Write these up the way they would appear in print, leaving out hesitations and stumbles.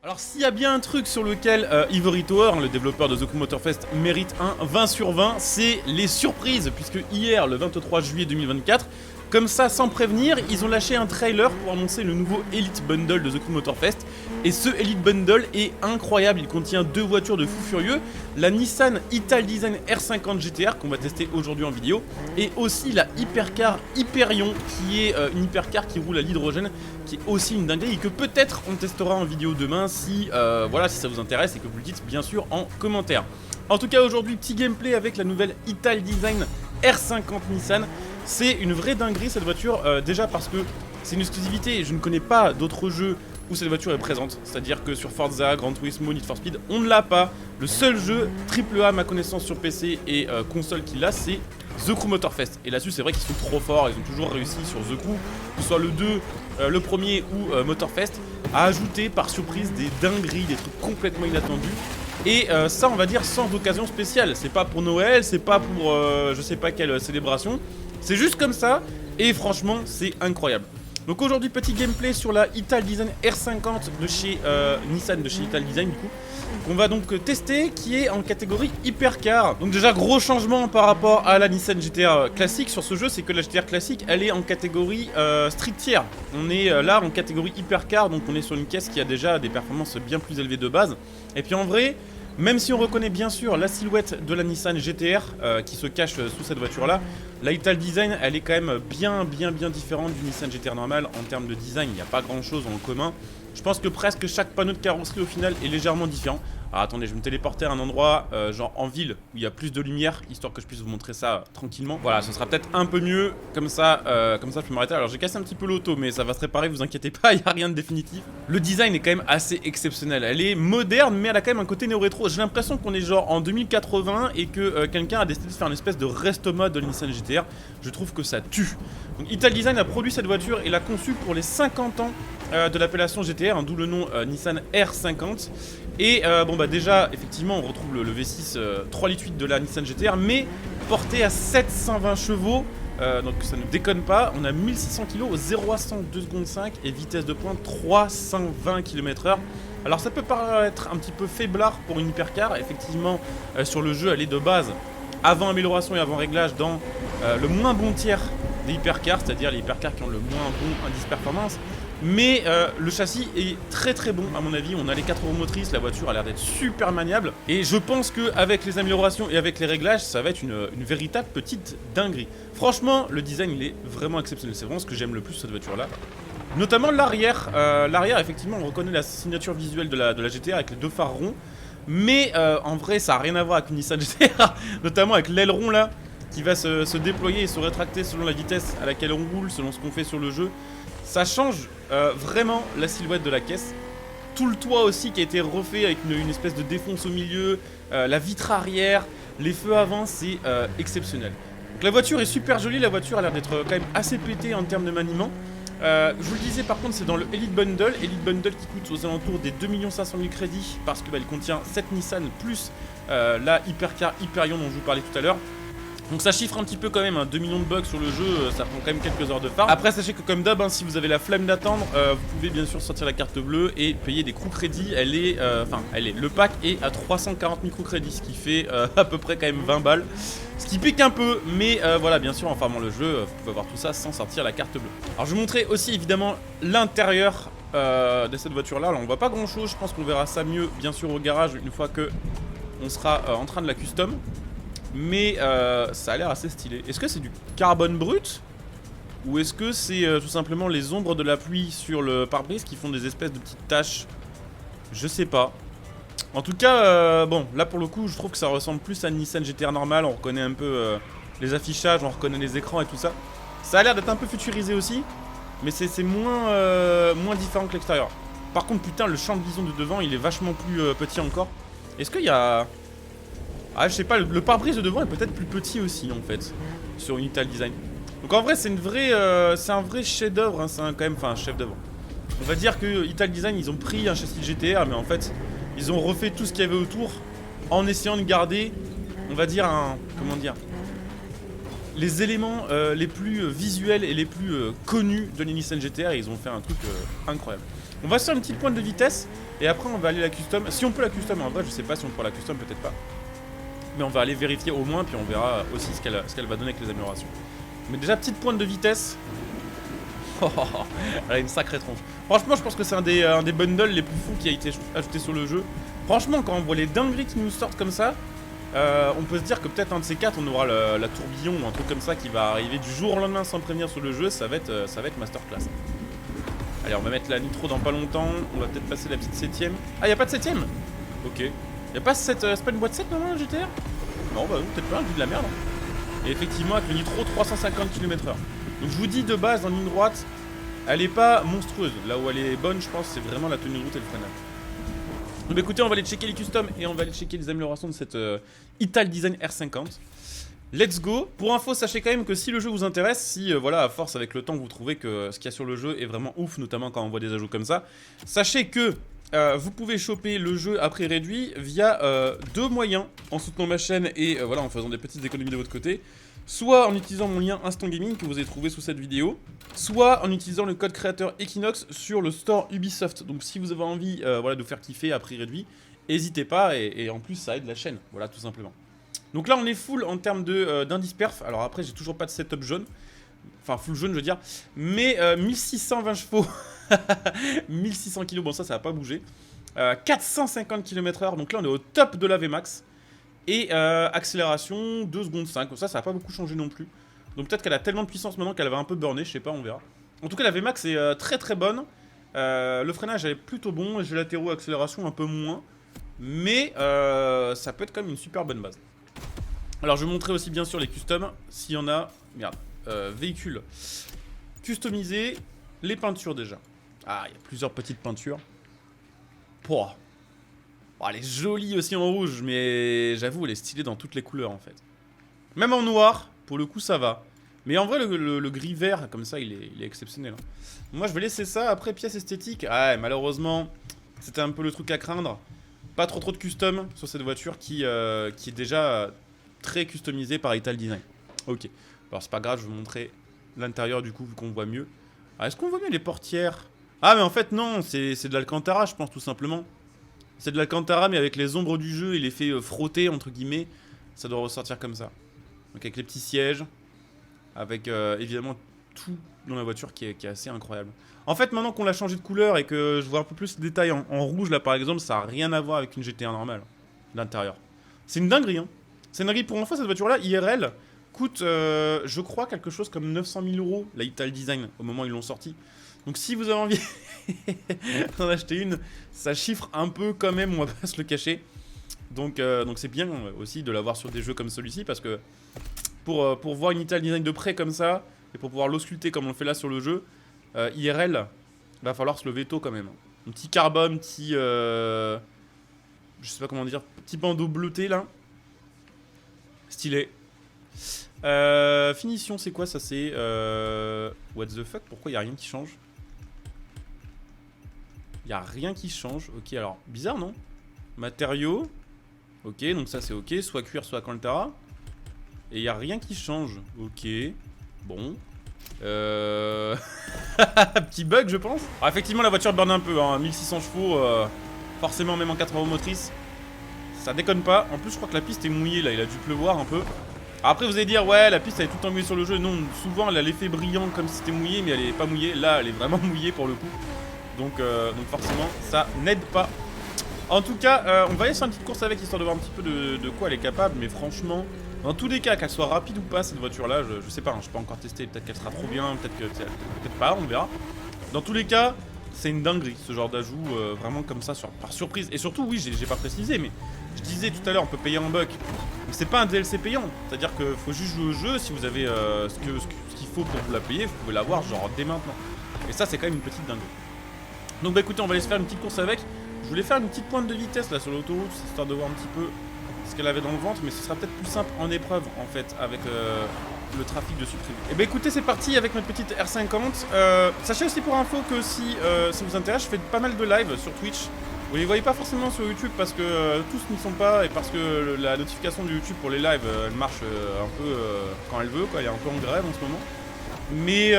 Alors s'il y a bien un truc sur lequel Ivory Tower, le développeur de The Crew Motorfest, mérite un 20 sur 20, c'est les surprises, puisque hier, le 23 juillet 2024, comme ça, sans prévenir, ils ont lâché un trailer pour annoncer le nouveau Elite Bundle de The Crew Motorfest. Et ce Elite Bundle est incroyable, il contient deux voitures de fou furieux, la Nissan Italdesign R50 GTR qu'on va tester aujourd'hui en vidéo, et aussi la Hypercar Hyperion, qui est une hypercar qui roule à l'hydrogène, qui est aussi une dinguerie et que peut-être on testera en vidéo demain si, voilà, si ça vous intéresse et que vous le dites bien sûr en commentaire. En tout cas aujourd'hui, petit gameplay avec la nouvelle Italdesign R50 Nissan. C'est une vraie dinguerie cette voiture, déjà parce que c'est une exclusivité et je ne connais pas d'autres jeux où cette voiture est présente. C'est-à-dire que sur Forza, Gran Turismo, Need for Speed, on ne l'a pas. Le seul jeu AAA à ma connaissance sur PC et console qu'il a, c'est The Crew Motorfest. Et là-dessus, c'est vrai qu'ils sont trop forts, ils ont toujours réussi sur The Crew, que ce soit le 2, le premier ou Motorfest, à ajouter par surprise des dingueries, des trucs complètement inattendus. Et ça, on va dire sans occasion spéciale. C'est pas pour Noël, c'est pas pour je sais pas quelle célébration. C'est juste comme ça, et franchement, c'est incroyable. Donc aujourd'hui, petit gameplay sur la Italdesign R50 de chez Nissan, de chez Italdesign du coup, qu'on va donc tester, qui est en catégorie Hypercar. Donc déjà, gros changement par rapport à la Nissan GTR classique sur ce jeu, c'est que la GTR classique, elle est en catégorie Street Tier. On est là en catégorie Hypercar, donc on est sur une caisse qui a déjà des performances bien plus élevées de base. Et puis en vrai, même si on reconnaît bien sûr la silhouette de la Nissan GTR qui se cache sous cette voiture là, la Italdesign elle est quand même bien différente du Nissan GTR normal en termes de design, il n'y a pas grand chose en commun. Je pense que presque chaque panneau de carrosserie au final est légèrement différent. Alors attendez, je vais me téléporter à un endroit genre en ville où il y a plus de lumière, histoire que je puisse vous montrer ça tranquillement. Voilà, ce sera peut-être un peu mieux, comme ça je peux m'arrêter. Alors j'ai cassé un petit peu l'auto, mais ça va se réparer, vous inquiétez pas, il n'y a rien de définitif. Le design est quand même assez exceptionnel, elle est moderne, mais elle a quand même un côté néo-rétro. J'ai l'impression qu'on est genre en 2080 et que quelqu'un a décidé de faire une espèce de resto mode de Nissan GTR. Je trouve que ça tue. Donc Italdesign a produit cette voiture et l'a conçue pour les 50 ans de l'appellation GTR, d'où le nom Nissan R50. Et bon bah déjà effectivement on retrouve le V6 3,8 litres de la Nissan GTR, mais porté à 720 chevaux, donc ça ne déconne pas. On a 1600 kg, 0 à 100 2 secondes 5 et vitesse de pointe 320 km/h. Alors ça peut paraître un petit peu faiblard pour une hypercar, effectivement sur le jeu elle est de base avant amélioration et avant réglage dans le moins bon tiers des hypercars, c'est-à-dire les hypercars qui ont le moins bon indice performance. Mais le châssis est très bon à mon avis, on a les 4 roues motrices, la voiture a l'air d'être super maniable. Et je pense qu'avec les améliorations et avec les réglages, ça va être une véritable petite dinguerie. Franchement, le design il est vraiment exceptionnel, c'est vraiment ce que j'aime le plus cette voiture là. Notamment l'arrière, l'arrière effectivement on reconnaît la signature visuelle de la GTR avec les deux phares ronds. Mais en vrai ça n'a rien à voir avec une Nissan GTR, notamment avec l'aileron là, qui va se déployer et se rétracter selon la vitesse à laquelle on roule, selon ce qu'on fait sur le jeu. Ça change vraiment la silhouette de la caisse. Tout le toit aussi qui a été refait avec une espèce de défonce au milieu, la vitre arrière, les feux avant, c'est exceptionnel. Donc la voiture est super jolie, la voiture a l'air d'être quand même assez pétée en termes de maniement. Je vous le disais par contre c'est dans le Elite Bundle qui coûte aux alentours des 2 500 000 crédits parce que il contient 7 Nissan plus la Hypercar Hyperion dont je vous parlais tout à l'heure. Donc ça chiffre un petit peu quand même, 2 millions de bugs sur le jeu, ça prend quand même quelques heures de phare. Après sachez que comme d'hab, si vous avez la flemme d'attendre, vous pouvez bien sûr sortir la carte bleue et payer des crédits. Le pack est à 340 microcrédits, ce qui fait à peu près quand même 20 balles. Ce qui pique un peu, mais voilà, bien sûr en farmant le jeu, vous pouvez avoir tout ça sans sortir la carte bleue. Alors je vais vous montrer aussi évidemment l'intérieur de cette voiture là. Alors on voit pas grand chose, je pense qu'on verra ça mieux bien sûr au garage une fois que on sera en train de la custom. Mais ça a l'air assez stylé. Est-ce que c'est du carbone brut? Ou est-ce que c'est tout simplement les ombres de la pluie sur le pare-brise qui font des espèces de petites taches? Je sais pas. En tout cas, bon, là pour le coup, je trouve que ça ressemble plus à une Nissan GTR normale. On reconnaît un peu les affichages, on reconnaît les écrans et tout ça. Ça a l'air d'être un peu futurisé aussi, mais c'est moins différent que l'extérieur. Par contre, putain, le champ de vision de devant, il est vachement plus petit encore. Est-ce qu'il y a... Ah je sais pas, le pare-brise de devant est peut-être plus petit aussi en fait sur une Italdesign. Donc en vrai c'est un vrai chef-d'œuvre, c'est quand même un chef d'œuvre. On va dire que Italdesign ils ont pris un châssis GTR mais en fait ils ont refait tout ce qu'il y avait autour en essayant de garder, on va dire les éléments les plus visuels et les plus connus de la Nissan GTR et ils ont fait un truc incroyable. On va se faire une petite pointe de vitesse et après on va aller la custom. Si on peut la custom, en vrai je sais pas si on peut la custom, peut-être pas. Mais on va aller vérifier au moins, puis on verra aussi ce qu'elle va donner avec les améliorations. Mais déjà petite pointe de vitesse. Elle a une sacrée tronche. Franchement je pense que c'est un des bundles les plus fous qui a été ajouté sur le jeu. Franchement quand on voit les dingueries qui nous sortent comme ça, on peut se dire que peut-être un de ces quatre on aura la tourbillon ou un truc comme ça qui va arriver du jour au lendemain sans prévenir sur le jeu. Ça va être masterclass. Allez, on va mettre la nitro dans pas longtemps. On va peut-être passer la petite 7ème. Ah, y'a pas de 7ème? Ok. Y'a pas cette. C'est pas une boîte 7 normalement, GTR? Non, bah non, peut-être pas, je dis de la merde. Et effectivement, avec le nitro 350 km/h. Donc je vous dis de base, en ligne droite, elle est pas monstrueuse. Là où elle est bonne, je pense, c'est vraiment la tenue de route et le freinage. Donc écoutez, on va aller checker les customs et on va aller checker les améliorations de cette Italdesign R50. Let's go. Pour info, sachez quand même que si le jeu vous intéresse, si voilà, à force avec le temps vous trouvez que ce qu'il y a sur le jeu est vraiment ouf, notamment quand on voit des ajouts comme ça, sachez que vous pouvez choper le jeu à prix réduit via deux moyens, en soutenant ma chaîne et voilà, en faisant des petites économies de votre côté. Soit en utilisant mon lien Instant Gaming que vous avez trouvé sous cette vidéo, soit en utilisant le code créateur Equinox sur le store Ubisoft. Donc si vous avez envie voilà, de vous faire kiffer à prix réduit, n'hésitez pas et en plus ça aide la chaîne, voilà tout simplement. Donc là on est full en termes d'indice perf. Alors après j'ai toujours pas de setup jaune. Enfin full jaune je veux dire. Mais 1620 chevaux. 1600 kg, bon ça va pas bouger. 450 km/h, donc là on est au top de la VMAX. Et accélération 2 secondes 5. Ça va pas beaucoup changé non plus. Donc peut-être qu'elle a tellement de puissance maintenant qu'elle va un peu burner, je sais pas, on verra. En tout cas la VMAX est très très bonne. Le freinage est plutôt bon. J'ai latéraux accélération un peu moins. Mais ça peut être quand même une super bonne base. Alors je vais montrer aussi bien sûr les customs, s'il y en a. Merde, véhicule customisé, les peintures déjà. Ah, il y a plusieurs petites peintures. Pouah. Oh, elle est jolie aussi en rouge, mais j'avoue elle est stylée dans toutes les couleurs en fait. Même en noir, pour le coup ça va. Mais en vrai le gris vert comme ça il est exceptionnel. Moi je vais laisser ça, après pièces esthétiques. Ah malheureusement, c'était un peu le truc à craindre. Pas trop de custom sur cette voiture qui est déjà très customisée par Italdesign. Ok, alors c'est pas grave, je vais vous montrer l'intérieur du coup vu qu'on voit mieux. Ah, est-ce qu'on voit mieux les portières? Ah mais en fait non, c'est de l'Alcantara je pense tout simplement. C'est de l'Alcantara mais avec les ombres du jeu et l'effet frotté entre guillemets, ça doit ressortir comme ça. Donc avec les petits sièges, avec évidemment tout dans la voiture qui est assez incroyable. En fait maintenant qu'on l'a changé de couleur et que je vois un peu plus de détails en rouge là par exemple, ça n'a rien à voir avec une GT1 normale, l'intérieur. C'est une dinguerie hein. C'est une dinguerie pour une fois cette voiture là, IRL, coûte je crois quelque chose comme 900 000 € la Italdesign au moment où ils l'ont sorti. Donc si vous avez envie d'en acheter une, ça chiffre un peu quand même, on va pas se le cacher. Donc c'est bien aussi de l'avoir sur des jeux comme celui-ci parce que pour voir une Italdesign de près comme ça et pour pouvoir l'ausculter comme on le fait là sur le jeu, IRL, va falloir se lever tôt quand même. Un petit carbone, petit je sais pas comment dire, petit bandeau bleuté là. Stylé. Finition, c'est quoi ça? C'est what the fuck? Pourquoi il n'y a rien qui change? Il n'y a rien qui change. Ok, alors bizarre non? Matériaux. Ok, donc ça c'est ok. Soit cuir, soit Alcantara. Et il n'y a rien qui change. Ok. Bon. Petit bug je pense. Alors, effectivement la voiture burn un peu. Hein. 1600 chevaux. Forcément même en 80 roues motrices. Ça déconne pas. En plus je crois que la piste est mouillée là. Il a dû pleuvoir un peu. Après vous allez dire ouais la piste elle est tout le temps mouillée sur le jeu. Non, souvent elle a l'effet brillant comme si c'était mouillé, mais elle est pas mouillée. Là elle est vraiment mouillée pour le coup. Donc forcément ça n'aide pas. En tout cas on va aller sur une petite course avec histoire de voir un petit peu de quoi elle est capable. Mais franchement dans tous les cas qu'elle soit rapide ou pas cette voiture là, je sais pas hein, je peux pas encore tester. Peut-être qu'elle sera trop bien, peut-être pas, on verra. Dans tous les cas c'est une dinguerie ce genre d'ajout vraiment comme ça par surprise. Et surtout oui j'ai pas précisé mais je disais tout à l'heure on peut payer en buck. Mais c'est pas un DLC payant, c'est-à-dire qu'il faut juste jouer au jeu, si vous avez ce qu'il faut pour vous la payer, vous pouvez l'avoir genre dès maintenant. Et ça c'est quand même une petite dinguerie. Donc bah écoutez on va aller se faire une petite course avec. Je voulais faire une petite pointe de vitesse là sur l'autoroute, histoire de voir un petit peu ce qu'elle avait dans le ventre, mais ce sera peut-être plus simple en épreuve en fait avec le trafic de supprimer. Et bah écoutez c'est parti avec notre petite R50. Sachez aussi pour info que si ça vous intéresse, je fais pas mal de live sur Twitch. Vous les voyez pas forcément sur YouTube parce que tous n'y sont pas et parce que la notification de YouTube pour les lives elle marche un peu quand elle veut quoi, elle est un peu en grève en ce moment. Mais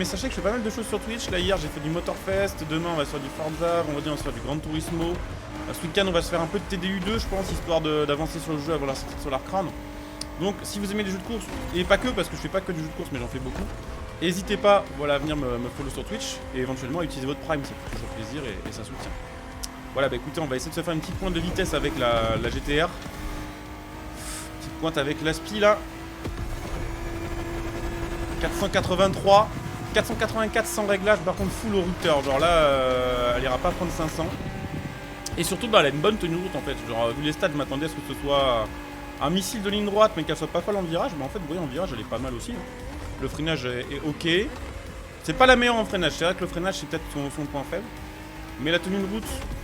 sachez que je fais pas mal de choses sur Twitch. Là hier j'ai fait du Motorfest, demain on va se faire du Forza, vendredi on va se faire du Gran Turismo. Ce week-end on va se faire un peu de TDU2 je pense, histoire d'avancer sur le jeu avant la sortie de Solar Crown. Donc si vous aimez les jeux de course, et pas que, parce que je fais pas que du jeu de course mais j'en fais beaucoup, n'hésitez pas voilà, à venir me follow sur Twitch et éventuellement à utiliser votre Prime, ça fait toujours plaisir et ça soutient. Voilà bah écoutez, on va essayer de se faire une petite pointe de vitesse avec la GTR. Petite pointe avec l'Aspi là. 483, 484 sans réglage, par contre full au routeur, genre là elle ira pas prendre 500. Et surtout bah elle a une bonne tenue de route en fait, genre vu les stats je m'attendais à ce que ce soit un missile de ligne droite mais qu'elle soit pas folle en virage, mais en fait vous voyez en virage elle est pas mal aussi. Le freinage est ok, c'est pas la meilleure en freinage, c'est vrai que le freinage c'est peut-être son point faible. Mais la tenue de route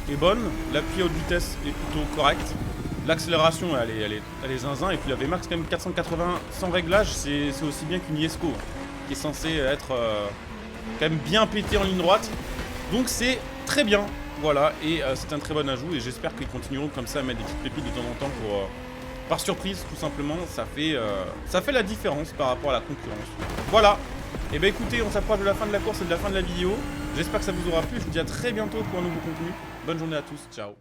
est bonne, l'appui à haute vitesse est plutôt correct. L'accélération elle est zinzin, et puis la VMAX quand même 480 sans réglage, c'est aussi bien qu'une Iesco qui est censée être quand même bien pété en ligne droite. Donc c'est très bien, voilà, et c'est un très bon ajout et j'espère qu'ils continueront comme ça à mettre des petites pépites de temps en temps pour, par surprise tout simplement, ça fait la différence par rapport à la concurrence. Voilà, et bah écoutez, on s'approche de la fin de la course et de la fin de la vidéo. J'espère que ça vous aura plu, je vous dis à très bientôt pour un nouveau contenu. Bonne journée à tous, ciao.